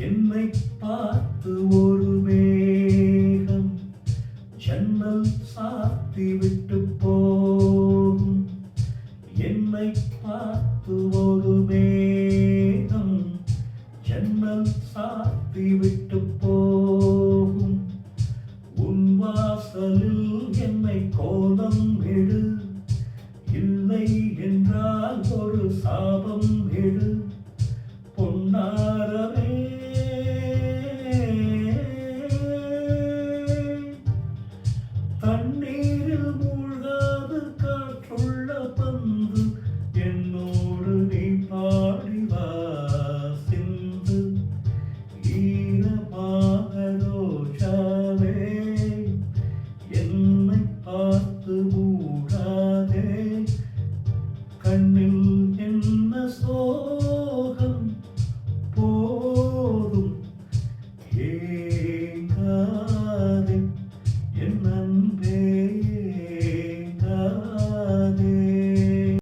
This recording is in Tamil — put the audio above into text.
என்னை பார்த்து ஒரு மேகம் ஜன்னல் சாத்தி விட்டு போகும். என்னை பார்த்து ஒரு மேகம் ஜன்னல் சாத்தி விட்டு போகும். உன் வாசலில் என்னை கோலம் எடு, இல்லை என்றால் ஒரு சாபம் எடு. பொன்னாரமே தண்ணீரில் மூழ்காது காற்றுள்ள பந்து என்னோடு நீ பாடிவா சிந்து. ஈரமாக ரோஜாவே என்னை பார்த்து மூடாதே. கண்ணில் என்ன சோகம் போதும்.